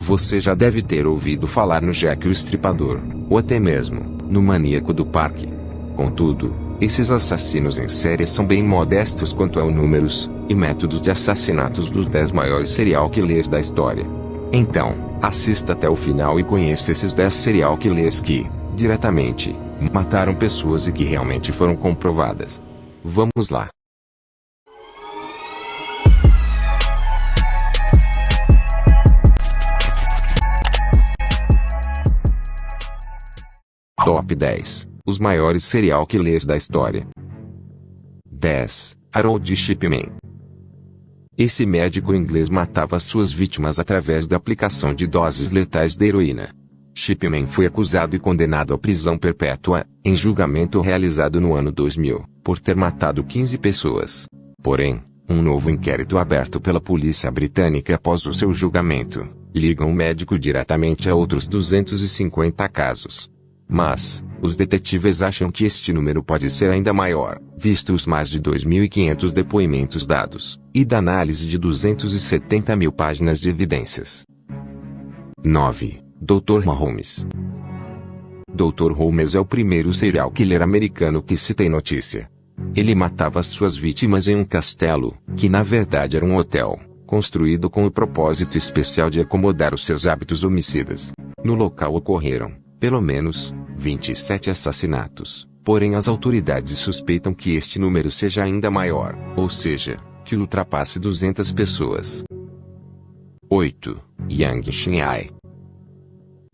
Você já deve ter ouvido falar no Jack o Estripador, ou até mesmo, no Maníaco do Parque. Contudo, esses assassinos em série são bem modestos quanto a números e métodos de assassinatos dos 10 maiores serial killers da história. Então, assista até o final e conheça esses 10 serial killers que, diretamente, mataram pessoas e que realmente foram comprovadas. Vamos lá. Top 10. Os maiores serial killers da história. 10. Harold Shipman. Esse médico inglês matava suas vítimas através da aplicação de doses letais de heroína. Shipman foi acusado e condenado à prisão perpétua, em julgamento realizado no ano 2000, por ter matado 15 pessoas. Porém, um novo inquérito aberto pela polícia britânica após o seu julgamento, liga o médico diretamente a outros 250 casos. Mas, os detetives acham que este número pode ser ainda maior, visto os mais de 2.500 depoimentos dados, e da análise de 270 mil páginas de evidências. 9. Dr. Holmes. Dr. Holmes é o primeiro serial killer americano que se tem notícia. Ele matava suas vítimas em um castelo, que na verdade era um hotel, construído com o propósito especial de acomodar os seus hábitos homicidas. No local ocorreram, pelo menos, 27 assassinatos, porém as autoridades suspeitam que este número seja ainda maior, ou seja, que ultrapasse 200 pessoas. 8. Yang Xinhai.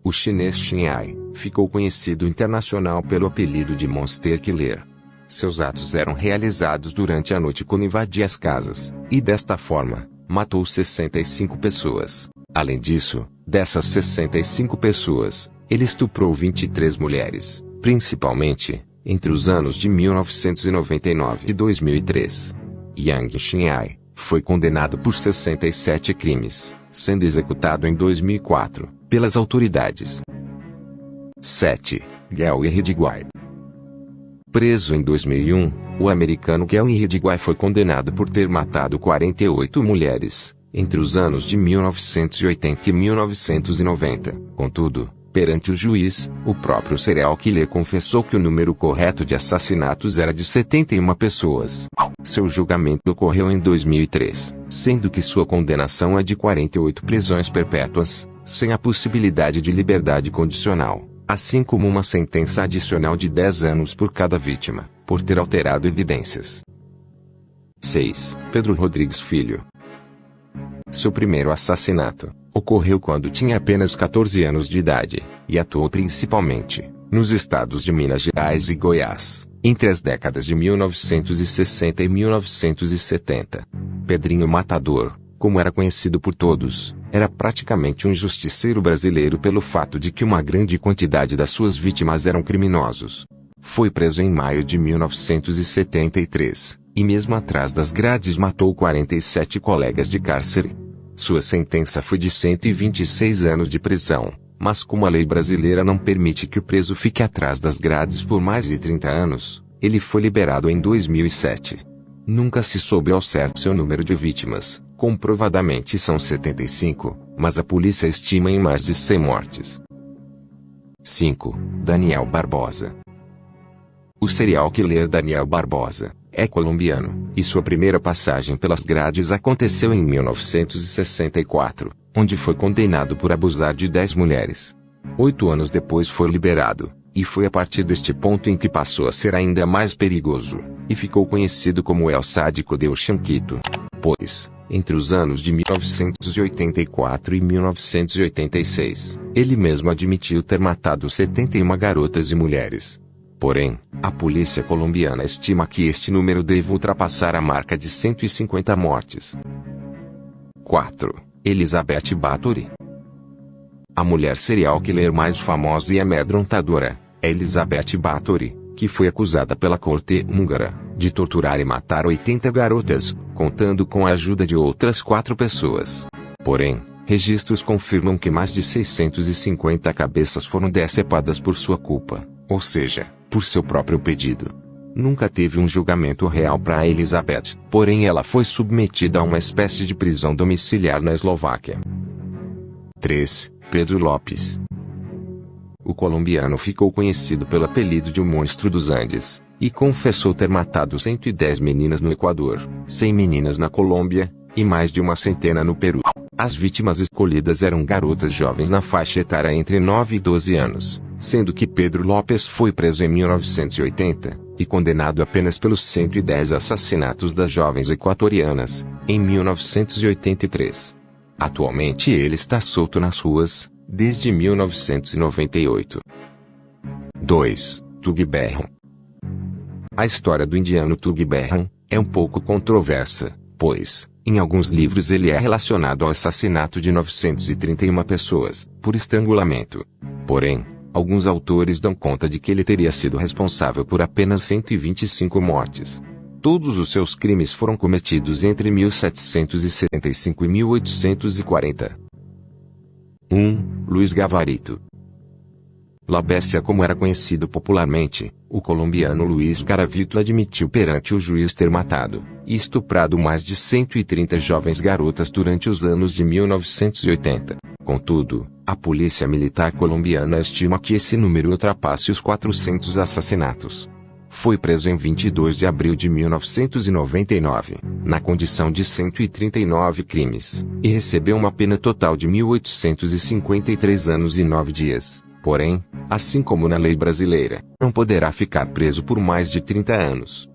O chinês Xinhai ficou conhecido internacional pelo apelido de Monster Killer. Seus atos eram realizados durante a noite quando invadia as casas, e desta forma, matou 65 pessoas. Além disso, dessas 65 pessoas, ele estuprou 23 mulheres, principalmente, entre os anos de 1999 e 2003. Yang Xinhai foi condenado por 67 crimes, sendo executado em 2004, pelas autoridades. 7. Gary Ridgway. Preso em 2001, o americano Gary Ridgway foi condenado por ter matado 48 mulheres, entre os anos de 1980 e 1990. Contudo, perante o juiz, o próprio serial killer confessou que o número correto de assassinatos era de 71 pessoas. Seu julgamento ocorreu em 2003, sendo que sua condenação é de 48 prisões perpétuas, sem a possibilidade de liberdade condicional, assim como uma sentença adicional de 10 anos por cada vítima, por ter alterado evidências. 6. Pedro Rodrigues Filho. Seu primeiro assassinato ocorreu quando tinha apenas 14 anos de idade, e atuou principalmente nos estados de Minas Gerais e Goiás, entre as décadas de 1960 e 1970. Pedrinho Matador, como era conhecido por todos, era praticamente um justiceiro brasileiro pelo fato de que uma grande quantidade das suas vítimas eram criminosos. Foi preso em maio de 1973, e mesmo atrás das grades matou 47 colegas de cárcere. Sua sentença foi de 126 anos de prisão, mas como a lei brasileira não permite que o preso fique atrás das grades por mais de 30 anos, ele foi liberado em 2007. Nunca se soube ao certo seu número de vítimas, comprovadamente são 75, mas a polícia estima em mais de 100 mortes. 5. Daniel Barbosa. O serial killer Daniel Barbosa é colombiano, e sua primeira passagem pelas grades aconteceu em 1964, onde foi condenado por abusar de 10 mulheres. 8 anos depois foi liberado, e foi a partir deste ponto em que passou a ser ainda mais perigoso, e ficou conhecido como El Sádico del Chanquito. Pois, entre os anos de 1984 e 1986, ele mesmo admitiu ter matado 71 garotas e mulheres. Porém, a polícia colombiana estima que este número deve ultrapassar a marca de 150 mortes. 4. Elizabeth Bathory. A mulher serial killer mais famosa e amedrontadora é Elizabeth Bathory, que foi acusada pela corte húngara de torturar e matar 80 garotas, contando com a ajuda de outras 4 pessoas. Porém, registros confirmam que mais de 650 cabeças foram decepadas por sua culpa, ou seja, por seu próprio pedido. Nunca teve um julgamento real para Elizabeth, porém ela foi submetida a uma espécie de prisão domiciliar na Eslováquia. 3. Pedro Lopes. O colombiano ficou conhecido pelo apelido de o Monstro dos Andes, e confessou ter matado 110 meninas no Equador, 100 meninas na Colômbia, e mais de uma centena no Peru. As vítimas escolhidas eram garotas jovens na faixa etária entre 9 e 12 anos, sendo que Pedro Lopes foi preso em 1980, e condenado apenas pelos 110 assassinatos das jovens equatorianas, em 1983. Atualmente ele está solto nas ruas, desde 1998. 2. Tug Berron. A história do indiano Tug Berron é um pouco controversa, pois, em alguns livros ele é relacionado ao assassinato de 931 pessoas, por estrangulamento. Porém, alguns autores dão conta de que ele teria sido responsável por apenas 125 mortes. Todos os seus crimes foram cometidos entre 1775 e 1840. 1. Luiz Gavarito. La Bestia, como era conhecido popularmente, o colombiano Luiz Garavito admitiu perante o juiz ter matado e estuprado mais de 130 jovens garotas durante os anos de 1980. Contudo, a polícia militar colombiana estima que esse número ultrapasse os 400 assassinatos. Foi preso em 22 de abril de 1999, na condição de 139 crimes, e recebeu uma pena total de 1.853 anos e 9 dias. Porém, assim como na lei brasileira, não poderá ficar preso por mais de 30 anos.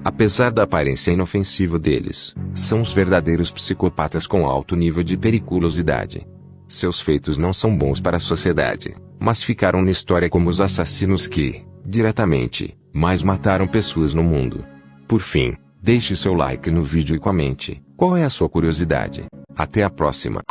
Apesar da aparência inofensiva deles, são os verdadeiros psicopatas com alto nível de periculosidade. Seus feitos não são bons para a sociedade, mas ficaram na história como os assassinos que, diretamente, mais mataram pessoas no mundo. Por fim, deixe seu like no vídeo e comente qual é a sua curiosidade. Até a próxima.